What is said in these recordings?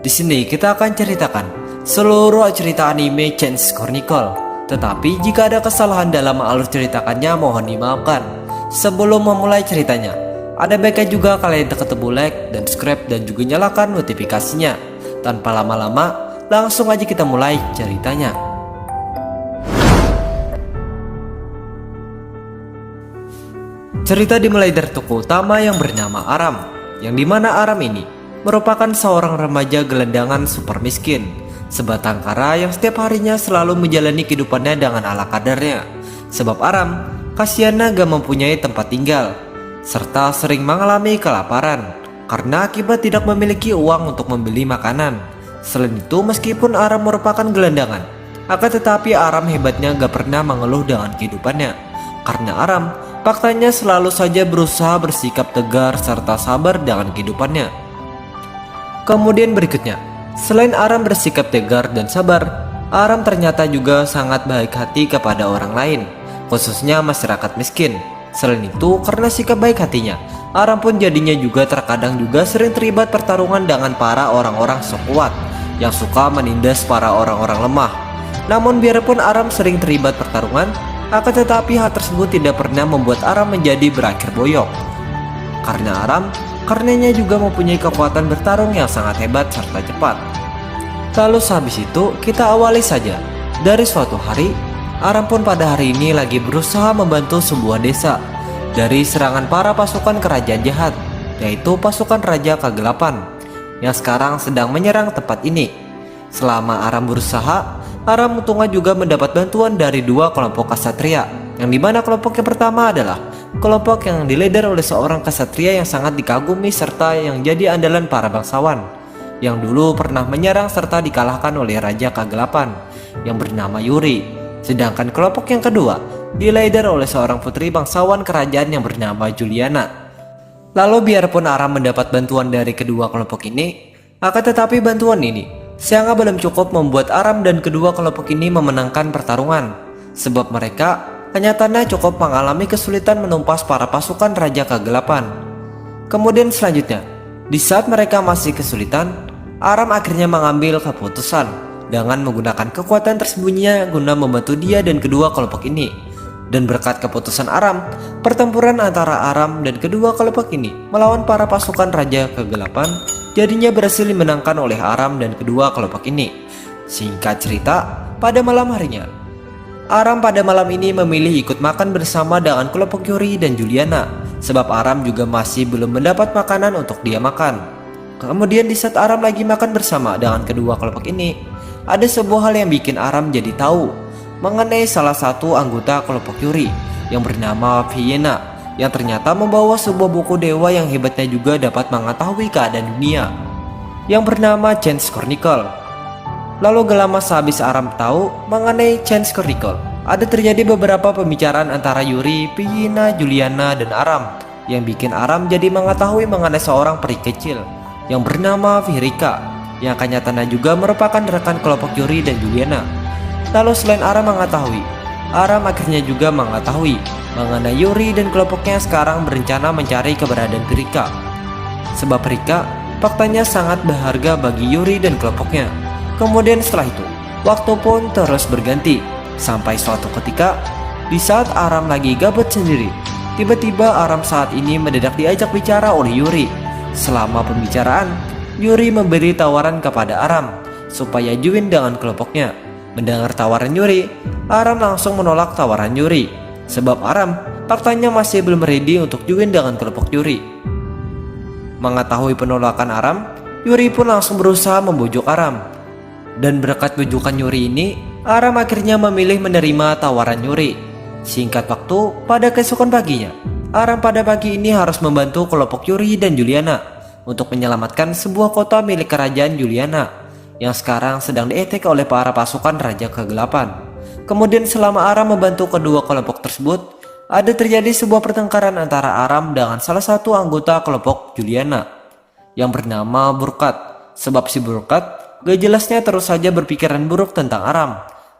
Di sini kita akan ceritakan seluruh cerita anime Chains Chronicle. Tetapi jika ada kesalahan dalam alur ceritakannya mohon dimaafkan. Sebelum memulai ceritanya, ada baiknya juga kalian tekan tombol like dan subscribe dan juga nyalakan notifikasinya. Tanpa lama-lama, langsung aja kita mulai ceritanya. Cerita dimulai dari tokoh utama yang bernama Aram, yang dimana Aram ini merupakan seorang remaja gelandangan super miskin, sebatang kara yang setiap harinya selalu menjalani kehidupannya dengan ala kadarnya. Sebab Aram kasihannya gak mempunyai tempat tinggal, serta sering mengalami kelaparan karena akibat tidak memiliki uang untuk membeli makanan. Selain itu, meskipun Aram merupakan gelandangan, akan tetapi Aram hebatnya gak pernah mengeluh dengan kehidupannya. Karena Aram faktanya selalu saja berusaha bersikap tegar serta sabar dengan kehidupannya. Kemudian berikutnya, selain Aram bersikap tegar dan sabar, Aram ternyata juga sangat baik hati kepada orang lain, khususnya masyarakat miskin. Selain itu, karena sikap baik hatinya, Aram pun jadinya juga terkadang juga sering terlibat pertarungan dengan para orang-orang sok kuat yang suka menindas para orang-orang lemah. Namun biarpun Aram sering terlibat pertarungan, akan tetapi hal tersebut tidak pernah membuat Aram menjadi berakhir boyok. Karena Aram karenanya juga mempunyai kekuatan bertarung yang sangat hebat serta cepat. Lalu sehabis itu kita awali saja. Dari suatu hari, Aram pun pada hari ini lagi berusaha membantu sebuah desa dari serangan para pasukan kerajaan jahat, yaitu pasukan Raja Kegelapan yang sekarang sedang menyerang tempat ini. Selama Aram berusaha, Aram untungnya juga mendapat bantuan dari dua kelompok ksatria, yang dimana kelompok yang pertama adalah kelompok yang dileader oleh seorang ksatria yang sangat dikagumi serta yang jadi andalan para bangsawan, yang dulu pernah menyerang serta dikalahkan oleh Raja Kegelapan yang bernama Yuri. Sedangkan kelompok yang kedua dileader oleh seorang putri bangsawan kerajaan yang bernama Juliana. Lalu biarpun Aram mendapat bantuan dari kedua kelompok ini, akan tetapi bantuan ini sangat belum cukup membuat Aram dan kedua kelompok ini memenangkan pertarungan, sebab mereka kenyataannya cukup mengalami kesulitan menumpas para pasukan Raja Kegelapan. Kemudian selanjutnya, di saat mereka masih kesulitan, Aram akhirnya mengambil keputusan dengan menggunakan kekuatan tersembunyinya guna membantu dia dan kedua kelompok ini. Dan berkat keputusan Aram, pertempuran antara Aram dan kedua kelompok ini melawan para pasukan Raja Kegelapan jadinya berhasil dimenangkan oleh Aram dan kedua kelompok ini. Singkat cerita, pada malam harinya, Aram pada malam ini memilih ikut makan bersama dengan kelompok Yuri dan Juliana, sebab Aram juga masih belum mendapat makanan untuk dia makan. Kemudian di saat Aram lagi makan bersama dengan kedua kelompok ini, ada sebuah hal yang bikin Aram jadi tahu mengenai salah satu anggota kelompok Yuri yang bernama Vienna, yang ternyata membawa sebuah buku dewa yang hebatnya juga dapat mengetahui keadaan dunia, yang bernama Chains Chronicle. Lalu gak lama sehabis Aram tahu mengenai Chains Chronicle, ada terjadi beberapa pembicaraan antara Yuri, Vienna, Juliana, dan Aram, yang bikin Aram jadi mengetahui mengenai seorang peri kecil yang bernama Virika, yang kenyataannya juga merupakan rekan kelompok Yuri dan Juliana. Lalu selain Aram mengetahui, Aram akhirnya juga mengetahui mengenai Yuri dan kelompoknya sekarang berencana mencari keberadaan Virika, sebab Virika faktanya sangat berharga bagi Yuri dan kelompoknya. Kemudian setelah itu, waktu pun terus berganti, sampai suatu ketika, di saat Aram lagi gabut sendiri, tiba-tiba Aram saat ini mendadak diajak bicara oleh Yuri. Selama pembicaraan, Yuri memberi tawaran kepada Aram supaya join dengan kelompoknya. Mendengar tawaran Yuri, Aram langsung menolak tawaran Yuri, sebab Aram faktanya masih belum ready untuk join dengan kelompok Yuri. Mengetahui penolakan Aram, Yuri pun langsung berusaha membujuk Aram. Dan berkat bujukan Yuri ini, Aram akhirnya memilih menerima tawaran Yuri. Singkat waktu, pada keesokan paginya, Aram pada pagi ini harus membantu kelompok Yuri dan Juliana untuk menyelamatkan sebuah kota milik kerajaan Juliana yang sekarang sedang dietek oleh para pasukan Raja Kegelapan. Kemudian selama Aram membantu kedua kelompok tersebut, ada terjadi sebuah pertengkaran antara Aram dengan salah satu anggota kelompok Juliana yang bernama Burkat, sebab si Burkat gak jelasnya terus saja berpikiran buruk tentang Aram.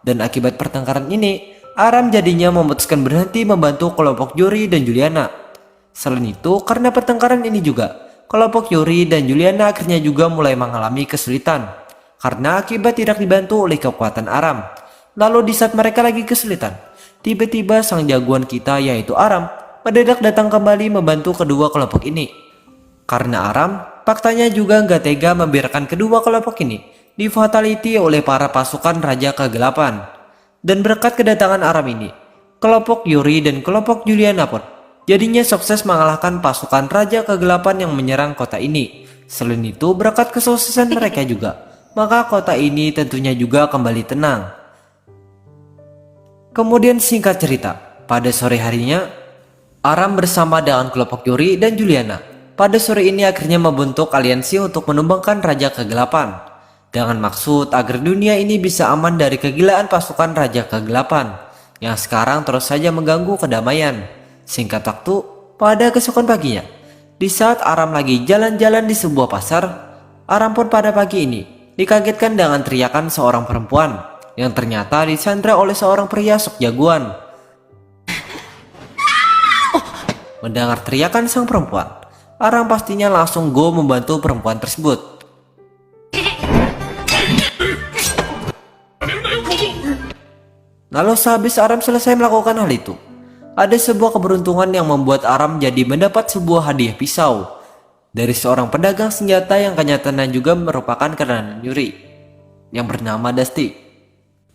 Dan akibat pertengkaran ini, Aram jadinya memutuskan berhenti membantu kelompok Yuri dan Juliana. Selain itu, karena pertengkaran ini juga, kelompok Yuri dan Juliana akhirnya juga mulai mengalami kesulitan karena akibat tidak dibantu oleh kekuatan Aram. Lalu di saat mereka lagi kesulitan, tiba-tiba sang jagoan kita yaitu Aram mendadak datang kembali membantu kedua kelompok ini. Karena Aram, faktanya juga nggak tega membiarkan kedua kelompok ini difatality oleh para pasukan Raja Kegelapan. Dan berkat kedatangan Aram ini, kelompok Yuri dan kelompok Juliana pun jadinya sukses mengalahkan pasukan Raja Kegelapan yang menyerang kota ini. Selain itu, berkat kesuksesan mereka juga, maka kota ini tentunya juga kembali tenang. Kemudian singkat cerita, pada sore harinya, Aram bersama dengan kelompok Yuri dan Juliana pada sore ini akhirnya membentuk aliansi untuk menumbangkan Raja Kegelapan dengan maksud agar dunia ini bisa aman dari kegilaan pasukan Raja Kegelapan yang sekarang terus saja mengganggu kedamaian. Singkat waktu, pada keesokan paginya, di saat Aram lagi jalan-jalan di sebuah pasar, Aram pun pada pagi ini dikagetkan dengan teriakan seorang perempuan yang ternyata disandra oleh seorang pria sok jagoan. Mendengar teriakan sang perempuan, Aram pastinya langsung go membantu perempuan tersebut. Lalu sehabis Aram selesai melakukan hal itu, ada sebuah keberuntungan yang membuat Aram jadi mendapat sebuah hadiah pisau dari seorang pedagang senjata yang kenyataannya juga merupakan kenalan Yuri yang bernama Dusty.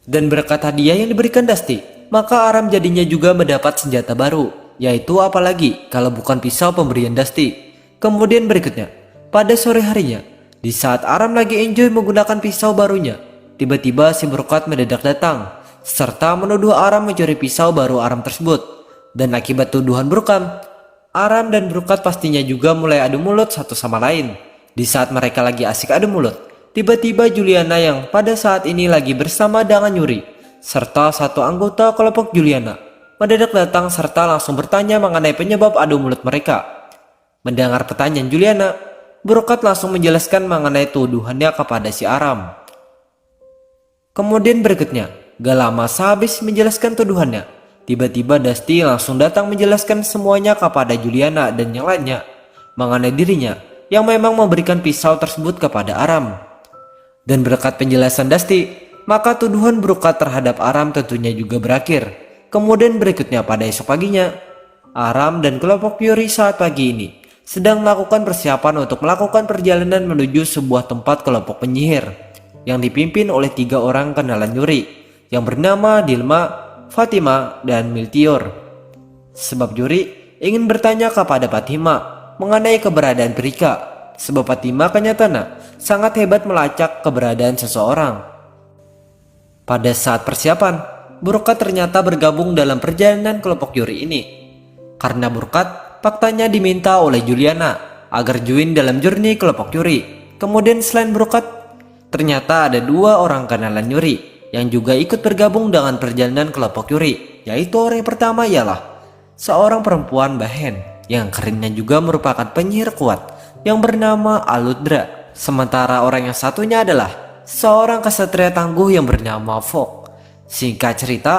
Dan berkat hadiah yang diberikan Dusty, maka Aram jadinya juga mendapat senjata baru, yaitu apalagi kalau bukan pisau pemberian Dusty. Kemudian berikutnya, pada sore harinya, di saat Aram lagi enjoy menggunakan pisau barunya, tiba-tiba si Brokat mendadak datang, serta menuduh Aram mencuri pisau baru Aram tersebut. Dan akibat tuduhan Brokam, Aram dan Brokat pastinya juga mulai adu mulut satu sama lain. Di saat mereka lagi asik adu mulut, tiba-tiba Juliana yang pada saat ini lagi bersama dengan Yuri, serta satu anggota kelompok Juliana, mendadak datang serta langsung bertanya mengenai penyebab adu mulut mereka. Mendengar pertanyaan Juliana, Brokat langsung menjelaskan mengenai tuduhannya kepada si Aram. Kemudian berikutnya, gak lama sehabis menjelaskan tuduhannya, tiba-tiba Dusty langsung datang menjelaskan semuanya kepada Juliana dan yang lainnya mengenai dirinya yang memang memberikan pisau tersebut kepada Aram. Dan berkat penjelasan Dusty, maka tuduhan Brokat terhadap Aram tentunya juga berakhir. Kemudian berikutnya pada esok paginya, Aram dan kelompok Yuri saat pagi ini sedang melakukan persiapan untuk melakukan perjalanan menuju sebuah tempat kelompok penyihir yang dipimpin oleh 3 orang kenalan Yuri yang bernama Dilma, Fatima, dan Miltior. Sebab Yuri ingin bertanya kepada Fatima mengenai keberadaan Perika, sebab Fatima kenyataannya sangat hebat melacak keberadaan seseorang. Pada saat persiapan, Brokat ternyata bergabung dalam perjalanan kelompok Yuri ini. Karena Brokat faktanya diminta oleh Juliana agar join dalam journey kelompok Yuri. Kemudian selain Brokat, ternyata ada 2 orang kenalan Yuri yang juga ikut bergabung dengan perjalanan kelompok Yuri, yaitu orang yang pertama ialah seorang perempuan Bahen yang kerennya juga merupakan penyihir kuat yang bernama Aludra. Sementara orang yang satunya adalah seorang kesatria tangguh yang bernama Fok. Singkat cerita,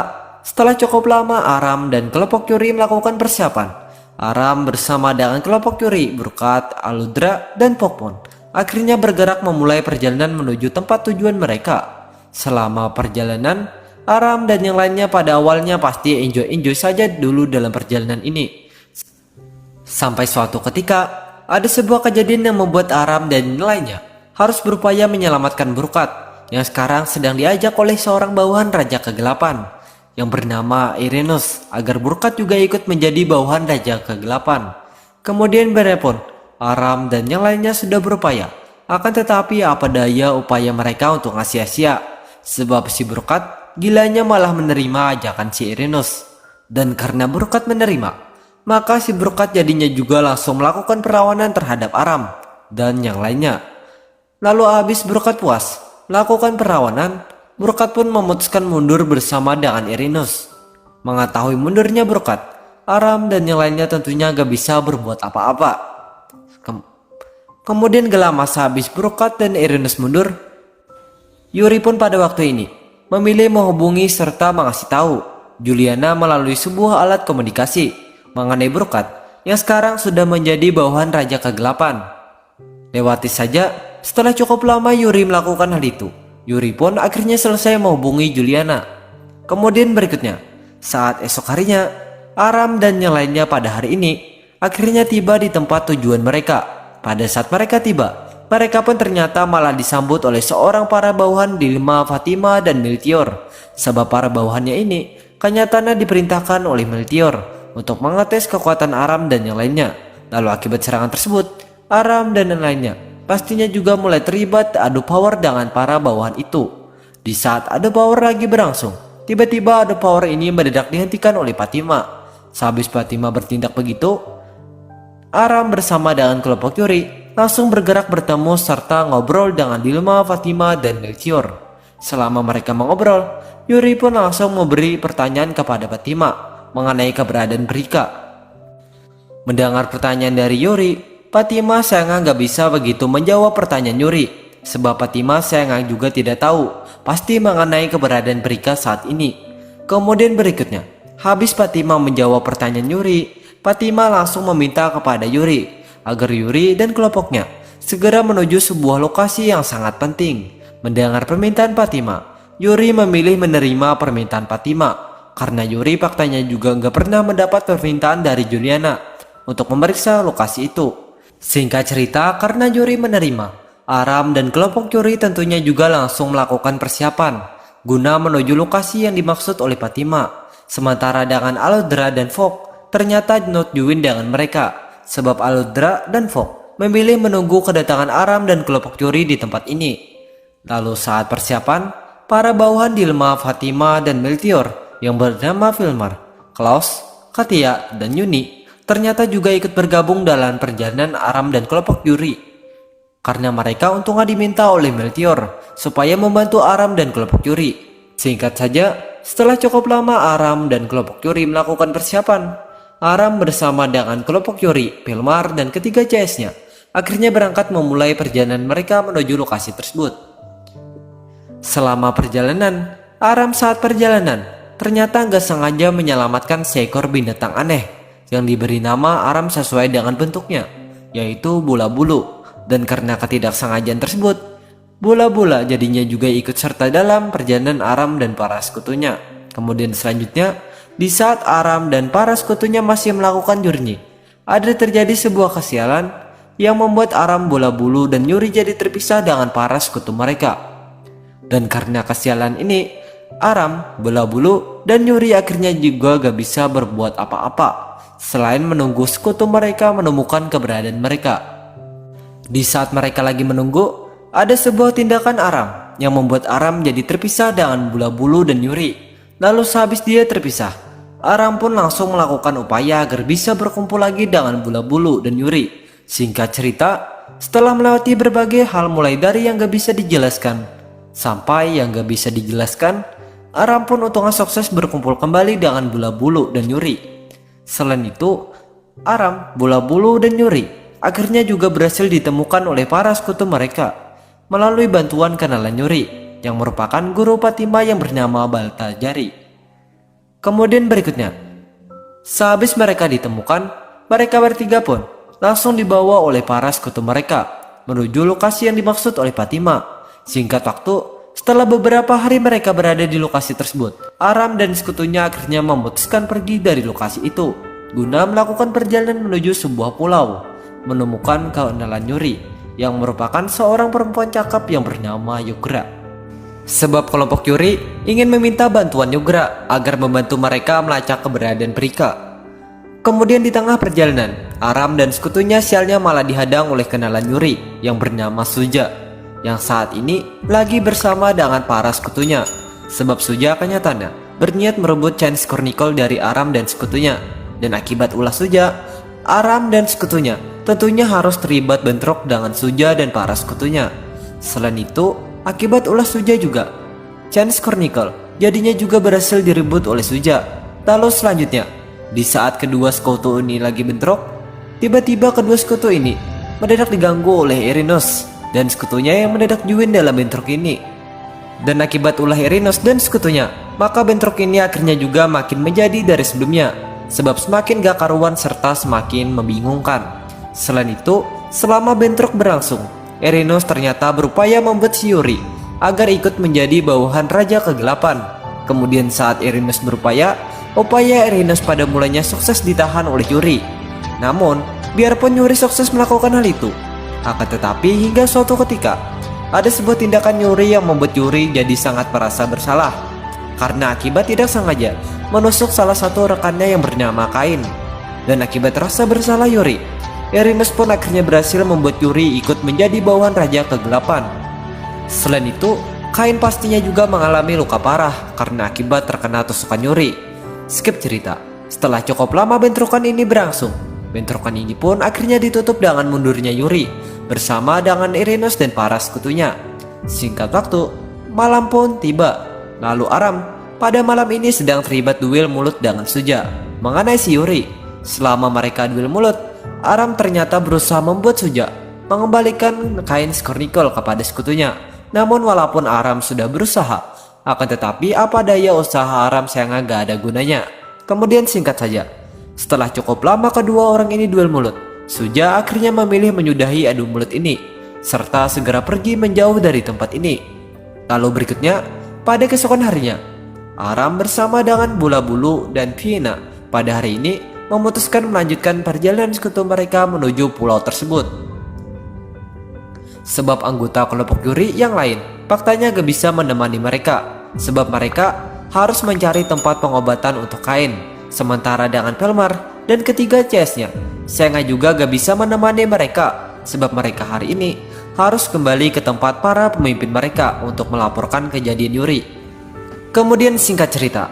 setelah cukup lama Aram dan kelompok Yuri melakukan persiapan, Aram bersama dengan kelompok Yuri, Brokat, Aludra, dan Pokmon akhirnya bergerak memulai perjalanan menuju tempat tujuan mereka. Selama perjalanan, Aram dan yang lainnya pada awalnya pasti enjoy saja dulu dalam perjalanan ini. Sampai suatu ketika, ada sebuah kejadian yang membuat Aram dan yang lainnya harus berupaya menyelamatkan Brokat yang sekarang sedang diajak oleh seorang bawahan Raja Kegelapan yang bernama Irenus agar Brokat juga ikut menjadi bawahan Raja Kegelapan. Kemudian berepon, Aram dan yang lainnya sudah berupaya, akan tetapi apa daya upaya mereka untuk sia-sia, sebab si Brokat gilanya malah menerima ajakan si Irenus. Dan karena Brokat menerima, maka si Brokat jadinya juga langsung melakukan perlawanan terhadap Aram dan yang lainnya. Lalu habis Brokat puas melakukan perlawanan, Brokat pun memutuskan mundur bersama dengan Irenus. Mengetahui mundurnya Brokat, Aram dan yang lainnya tentunya gak bisa berbuat apa-apa. Kemudian gak lama sehabis Brokat dan Irenus mundur, Yuri pun pada waktu ini memilih menghubungi serta mengasih tahu Juliana melalui sebuah alat komunikasi mengenai Brokat yang sekarang sudah menjadi bawahan Raja Kegelapan. Lewati saja, setelah cukup lama Yuri melakukan hal itu. Yuri pun akhirnya selesai menghubungi Juliana. Kemudian berikutnya, saat esok harinya, Aram dan yang lainnya pada hari ini akhirnya tiba di tempat tujuan mereka. Pada saat mereka tiba, mereka pun ternyata malah disambut oleh seorang para bawahan dilema Fatima dan Meltior. Sebab para bawahannya ini kenyataannya diperintahkan oleh Meltior untuk mengetes kekuatan Aram dan yang lainnya. Lalu akibat serangan tersebut, Aram dan yang lainnya pastinya juga mulai terlibat adu power dengan para bawahan itu. Di saat adu power lagi berlangsung, tiba-tiba adu power ini mendadak dihentikan oleh Fatima. Sehabis Fatima bertindak begitu, Aram bersama dengan kelompok Yuri langsung bergerak bertemu serta ngobrol dengan dilema Fatima dan Melchior. Selama mereka mengobrol, Yuri pun langsung memberi pertanyaan kepada Fatima mengenai keberadaan Rika. Mendengar pertanyaan dari Yuri, Fatima sayangnya gak bisa begitu menjawab pertanyaan Yuri. Sebab Fatima sayangnya juga tidak tahu pasti mengenai keberadaan Rika saat ini. Kemudian berikutnya, habis Fatima menjawab pertanyaan Yuri, Fatima langsung meminta kepada Yuri agar Yuri dan kelompoknya segera menuju sebuah lokasi yang sangat penting. Mendengar permintaan Fatima, Yuri memilih menerima permintaan Fatima karena Yuri faktanya juga nggak pernah mendapat permintaan dari Juliana untuk memeriksa lokasi itu. Singkat cerita, karena Yuri menerima, Aram dan kelompok Yuri tentunya juga langsung melakukan persiapan guna menuju lokasi yang dimaksud oleh Fatima. Sementara dengan Aludra dan Fok ternyata not join dengan mereka, sebab Aludra dan Fok memilih menunggu kedatangan Aram dan kelompok Yuri di tempat ini. Lalu saat persiapan, para bawahan dilema Fatima dan Melchior yang bernama Filmar, Klaus, Katia, dan Yuni ternyata juga ikut bergabung dalam perjalanan Aram dan kelompok Yuri. Karena mereka untungnya diminta oleh Melchior supaya membantu Aram dan kelompok Yuri. Singkat saja, setelah cukup lama Aram dan kelompok Yuri melakukan persiapan, Aram bersama dengan kelompok Yuri, Filmar, dan ketiga CS-nya akhirnya berangkat memulai perjalanan mereka menuju lokasi tersebut. Selama perjalanan, Aram saat perjalanan ternyata nggak sengaja menyelamatkan seekor binatang aneh yang diberi nama Aram sesuai dengan bentuknya, yaitu bola-bulu. Dan karena ketidaksengajaan tersebut, bola-bola jadinya juga ikut serta dalam perjalanan Aram dan para sekutunya. Kemudian selanjutnya, di saat Aram dan para sekutunya masih melakukan journey, ada terjadi sebuah kesialan yang membuat Aram, bola-bulu, dan Yuri jadi terpisah dengan para sekutu mereka. Dan karena kesialan ini, Aram, bola-bulu, dan Yuri akhirnya juga gak bisa berbuat apa-apa selain menunggu sekutu mereka menemukan keberadaan mereka. Di saat mereka lagi menunggu, ada sebuah tindakan Aram yang membuat Aram jadi terpisah dengan bola-bulu dan Yuri. Lalu sehabis dia terpisah, Aram pun langsung melakukan upaya agar bisa berkumpul lagi dengan bola-bulu dan Yuri. Singkat cerita, setelah melewati berbagai hal mulai dari yang gak bisa dijelaskan sampai yang gak bisa dijelaskan, Aram pun untungnya sukses berkumpul kembali dengan bola-bulu dan Yuri. Selain itu, Aram, bola-bulu, dan Yuri akhirnya juga berhasil ditemukan oleh para sekutu mereka melalui bantuan kenalan Yuri yang merupakan guru Fatima yang bernama Baltajari. Kemudian berikutnya, sehabis mereka ditemukan, mereka bertiga pun langsung dibawa oleh para sekutu mereka menuju lokasi yang dimaksud oleh Fatima. Singkat waktu, setelah beberapa hari mereka berada di lokasi tersebut, Aram dan sekutunya akhirnya memutuskan pergi dari lokasi itu guna melakukan perjalanan menuju sebuah pulau, menemukan kenalan Yuri yang merupakan seorang perempuan cakep yang bernama Yugra. Sebab kelompok Yuri ingin meminta bantuan Yugra agar membantu mereka melacak keberadaan Rika. Kemudian di tengah perjalanan, Aram dan sekutunya sialnya malah dihadang oleh kenalan Yuri yang bernama Suja, yang saat ini lagi bersama dengan para sekutunya. Sebab Suja kenyataannya berniat merebut Chance Chronicle dari Aram dan sekutunya. Dan akibat ulah Suja, Aram dan sekutunya tentunya harus terlibat bentrok dengan Suja dan para sekutunya. Selain itu, akibat ulah Suja juga, Chance Chronicle jadinya juga berhasil direbut oleh Suja. Lalu selanjutnya, di saat kedua sekutu ini lagi bentrok, tiba-tiba kedua sekutu ini mendadak diganggu oleh Erinos dan sekutunya yang mendadak join dalam bentrok ini. Dan akibat ulah Erinos dan sekutunya, maka bentrok ini akhirnya juga makin menjadi dari sebelumnya, sebab semakin gak karuan serta semakin membingungkan. Selain itu, Selama bentrok berlangsung, Erinos ternyata berupaya membuat si Yuri agar ikut menjadi bawahan Raja Kegelapan. Kemudian saat Erinos berupaya, upaya Erinos pada mulanya sukses ditahan oleh Yuri. Namun, biarpun Yuri sukses melakukan hal itu, akan tetapi hingga suatu ketika, ada sebuah tindakan Yuri yang membuat Yuri jadi sangat merasa bersalah karena akibat tidak sengaja menusuk salah satu rekannya yang bernama Kain. Dan akibat rasa bersalah Yuri, Erinos pun akhirnya berhasil membuat Yuri ikut menjadi bawahan Raja Kegelapan. Selain itu, Kain pastinya juga mengalami luka parah karena akibat terkena tusukan Yuri. Skip cerita. Setelah cukup lama bentrokan ini berlangsung, bentrokan ini pun akhirnya ditutup dengan mundurnya Yuri bersama dengan Erinos dan para sekutunya. Singkat waktu, malam pun tiba. Lalu Aram pada malam ini sedang terlibat duel mulut dengan Suja mengenai si Yuri. Selama mereka duel mulut, Aram ternyata berusaha membuat Suja mengembalikan kain Skornikol kepada sekutunya. Namun walaupun Aram sudah berusaha, akan tetapi apa daya usaha Aram sayang gak ada gunanya. Kemudian singkat saja, setelah cukup lama kedua orang ini duel mulut, Suja akhirnya memilih menyudahi adu mulut ini serta segera pergi menjauh dari tempat ini. Lalu berikutnya, pada keesokan harinya, Aram bersama dengan Bula Bulu dan Fiena pada hari ini memutuskan melanjutkan perjalanan sekutu mereka menuju pulau tersebut. Sebab anggota kelompok Yuri yang lain faktanya gak bisa menemani mereka, sebab mereka harus mencari tempat pengobatan untuk Kain. Sementara dengan Pelmar dan ketiga CS-nya, Senga juga gak bisa menemani mereka, sebab mereka hari ini harus kembali ke tempat para pemimpin mereka untuk melaporkan kejadian Yuri. Kemudian singkat cerita,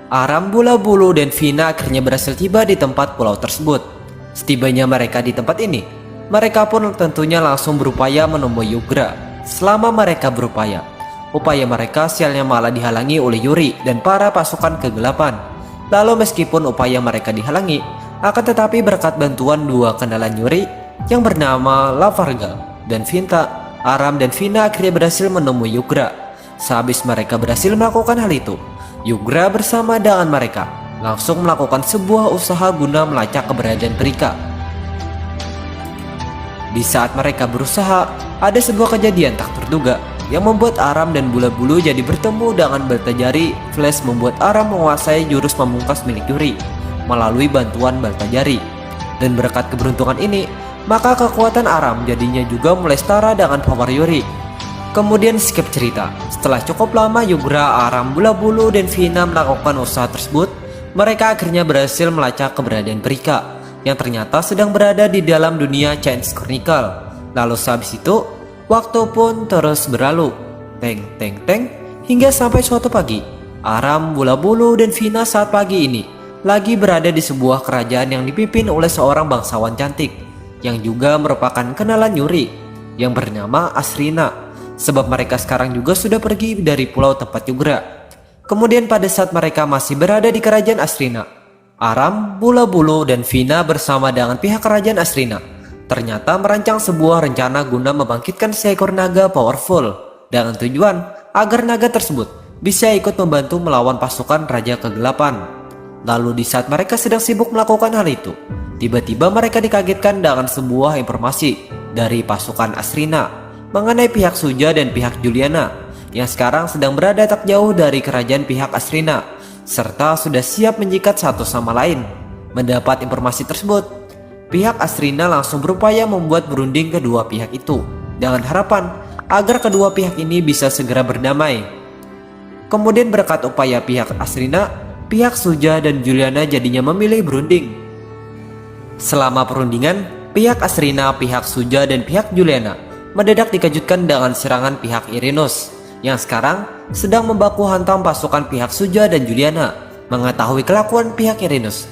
Aram, Bula Bulu, dan Vina akhirnya berhasil tiba di tempat pulau tersebut. Setibanya mereka di tempat ini, mereka pun tentunya langsung berupaya menemui Yugra. Selama mereka berupaya, upaya mereka sialnya malah dihalangi oleh Yuri dan para pasukan kegelapan. Lalu meskipun upaya mereka dihalangi, akan tetapi berkat bantuan dua kenalan Yuri yang bernama Lavarga dan Vinta, Aram dan Vina akhirnya berhasil menemui Yugra. Sehabis mereka berhasil melakukan hal itu, Yugra bersama dengan mereka langsung melakukan sebuah usaha guna melacak keberadaan Perika. Di saat mereka berusaha, ada sebuah kejadian tak terduga yang membuat Aram dan Bula Bulu jadi bertemu dengan Baltajari. Flash membuat Aram menguasai jurus pamungkas milik Yuri melalui bantuan Baltajari. Dan berkat keberuntungan ini, maka kekuatan Aram jadinya juga mulai setara dengan power Yuri. Kemudian skip cerita. Setelah cukup lama Yugra, Aram, Bula Bulu, dan Vina melakukan usaha tersebut, mereka akhirnya berhasil melacak keberadaan Perika yang ternyata sedang berada di dalam dunia Chains Chronicle. Lalu sehabis itu, waktu pun terus berlalu. Teng, hingga sampai suatu pagi, Aram, Bula Bulu, dan Vina saat pagi ini lagi berada di sebuah kerajaan yang dipimpin oleh seorang bangsawan cantik yang juga merupakan kenalan Yuri yang bernama Asrina, sebab mereka sekarang juga sudah pergi dari pulau tempat Yugra. Kemudian pada saat mereka masih berada di kerajaan Asrina, Aram, Bula Bulu, dan Vina bersama dengan pihak kerajaan Asrina ternyata merancang sebuah rencana guna membangkitkan seekor naga powerful dengan tujuan agar naga tersebut bisa ikut membantu melawan pasukan Raja Kegelapan. Lalu di saat mereka sedang sibuk melakukan hal itu, tiba-tiba mereka dikagetkan dengan sebuah informasi dari pasukan Asrina mengenai pihak Suja dan pihak Juliana yang sekarang sedang berada tak jauh dari kerajaan pihak Asrina serta sudah siap menjikat satu sama lain. Mendapat informasi tersebut, pihak Asrina langsung berupaya membuat berunding kedua pihak itu dengan harapan agar kedua pihak ini bisa segera berdamai. Kemudian berkat upaya pihak Asrina, pihak Suja dan Juliana jadinya memilih berunding. Selama perundingan, pihak Asrina, pihak Suja, dan pihak Juliana mendadak dikejutkan dengan serangan pihak Irenos yang sekarang sedang membaku hantam pasukan pihak Suja dan Juliana. Mengetahui kelakuan pihak Irenos,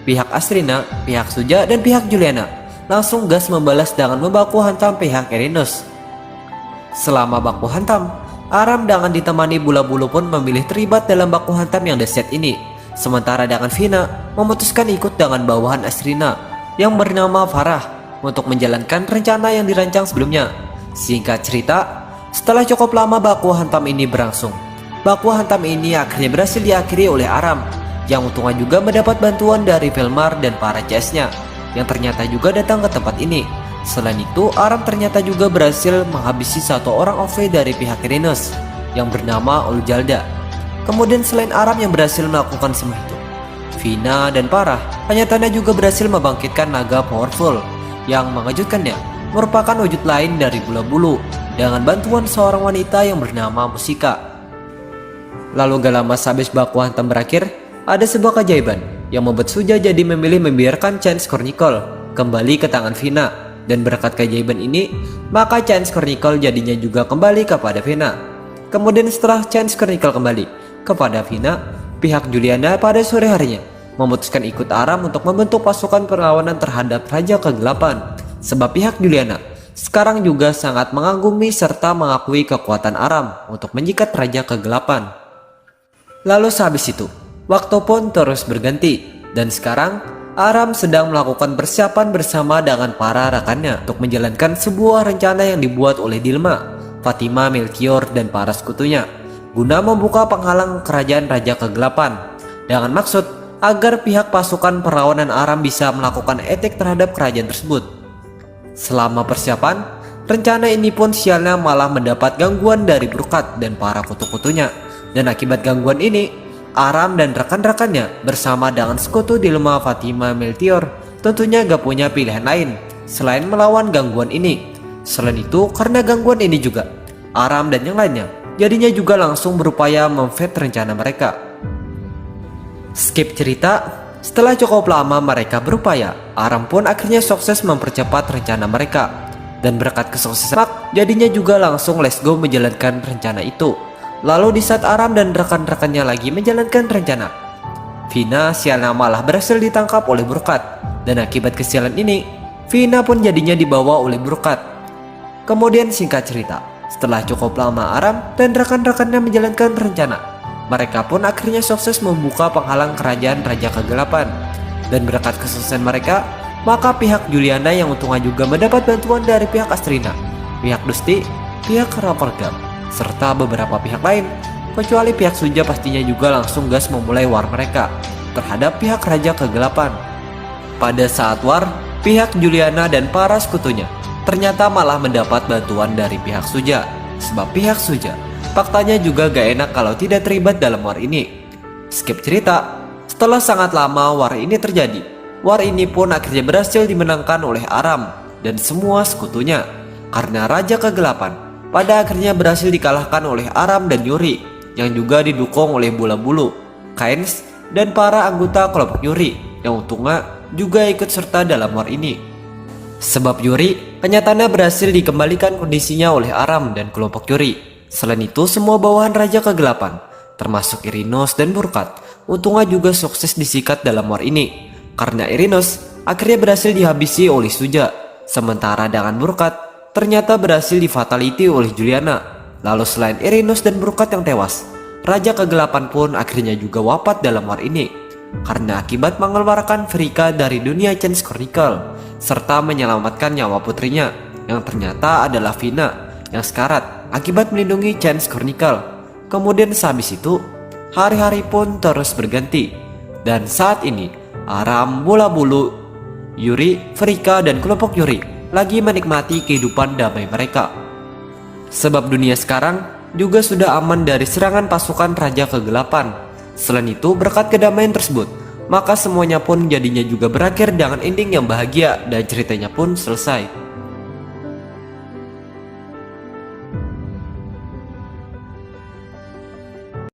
pihak Asrina, pihak Suja, dan pihak Juliana langsung gas membalas dengan membaku hantam pihak Irenos. Selama baku hantam, Aram dengan ditemani Bula Bulu pun memilih terlibat dalam baku hantam yang dahsyat ini. Sementara dengan Vina memutuskan ikut dengan bawahan Asrina yang bernama Farah untuk menjalankan rencana yang dirancang sebelumnya. Singkat cerita, setelah cukup lama baku hantam ini berlangsung, baku hantam ini akhirnya berhasil diakhiri oleh Aram yang untungnya juga mendapat bantuan dari Pelmar dan para CS-nya yang ternyata juga datang ke tempat ini. Selain itu, Aram ternyata juga berhasil menghabisi satu orang OV dari pihak Erinus yang bernama Oljalda. Kemudian selain Aram yang berhasil melakukan semua itu, Vina dan Parah ternyata juga berhasil membangkitkan naga powerful yang mengejutkannya merupakan wujud lain dari bulu-bulu dengan bantuan seorang wanita yang bernama Musika. Lalu gak lama sehabis baku hantam berakhir, ada sebuah keajaiban yang membuat Suja jadi memilih membiarkan Chance Chronicle kembali ke tangan Vina, dan berkat keajaiban ini maka Chance Chronicle jadinya juga kembali kepada Vina. Kemudian setelah Chance Chronicle kembali kepada Vina, pihak Juliana pada sore harinya memutuskan ikut Aram untuk membentuk pasukan perlawanan terhadap Raja Kegelapan, sebab pihak Juliana sekarang juga sangat mengagumi serta mengakui kekuatan Aram untuk menyikat Raja Kegelapan. Lalu sehabis itu, waktu pun terus berganti, dan sekarang Aram sedang melakukan persiapan bersama dengan para rekannya untuk menjalankan sebuah rencana yang dibuat oleh Dilma, Fatima, Melchior, dan para sekutunya guna membuka penghalang kerajaan Raja Kegelapan dengan maksud agar pihak pasukan perlawanan Aram bisa melakukan etik terhadap kerajaan tersebut. Selama persiapan, rencana ini pun sialnya malah mendapat gangguan dari Brukat dan para kutu-kutunya, dan akibat gangguan ini Aram dan rekan-rekannya bersama dengan sekutu Dilma, Fatima, Melchior tentunya gak punya pilihan lain selain melawan gangguan ini. Selain itu, karena gangguan ini juga, Aram dan yang lainnya jadinya juga langsung berupaya memvet rencana mereka. Skip cerita, setelah cukup lama mereka berupaya, Aram pun akhirnya sukses mempercepat rencana mereka, dan berkat kesuksesan jadinya juga langsung let's go menjalankan rencana itu. Lalu di saat Aram dan rekan-rekannya lagi menjalankan rencana, Vina sialnya malah berhasil ditangkap oleh Brukat, dan akibat kesialan ini Vina pun jadinya dibawa oleh Brukat. Kemudian singkat cerita, setelah cukup lama Aram dan rekan-rekannya menjalankan rencana, mereka pun akhirnya sukses membuka penghalang kerajaan Raja Kegelapan, dan berkat kesuksesan mereka maka pihak Juliana yang untungnya juga mendapat bantuan dari pihak Astrina, pihak Dusti, pihak Rapergam, serta beberapa pihak lain, kecuali pihak Suja pastinya juga langsung gas memulai war mereka terhadap pihak Raja Kegelapan. Pada saat war, pihak Juliana dan para sekutunya ternyata malah mendapat bantuan dari pihak Suja, sebab pihak Suja faktanya juga gak enak kalau tidak terlibat dalam war ini. Skip cerita, setelah sangat lama war ini terjadi, war ini pun akhirnya berhasil dimenangkan oleh Aram dan semua sekutunya, karena Raja Kegelapan pada akhirnya berhasil dikalahkan oleh Aram dan Yuri yang juga didukung oleh Bola Bulu, Kains, dan para anggota kelompok Yuri yang untungnya juga ikut serta dalam war ini. Sebab Yuri kenyataannya berhasil dikembalikan kondisinya oleh Aram dan kelompok Yuri. Selain itu, semua bawahan Raja Kegelapan termasuk Erinus dan Brukat untungnya juga sukses disikat dalam war ini, karena Erinus akhirnya berhasil dihabisi oleh Suja, sementara dengan Brukat ternyata berhasil difatality oleh Juliana. Lalu selain Erinus dan Brukat yang tewas, Raja Kegelapan pun akhirnya juga wafat dalam war ini karena akibat mengeluarkan Frika dari dunia Chance Chronicle serta menyelamatkan nyawa putrinya yang ternyata adalah Vina yang sekarat akibat melindungi Chance Chronicle. Kemudian sehabis itu, hari-hari pun terus berganti, dan saat ini Aram, Bola Bulu, Yuri, Frika, dan kelompok Yuri lagi menikmati kehidupan damai mereka. Sebab dunia sekarang juga sudah aman dari serangan pasukan Raja Kegelapan. Selain itu, berkat kedamaian tersebut, maka semuanya pun jadinya juga berakhir dengan ending yang bahagia dan ceritanya pun selesai.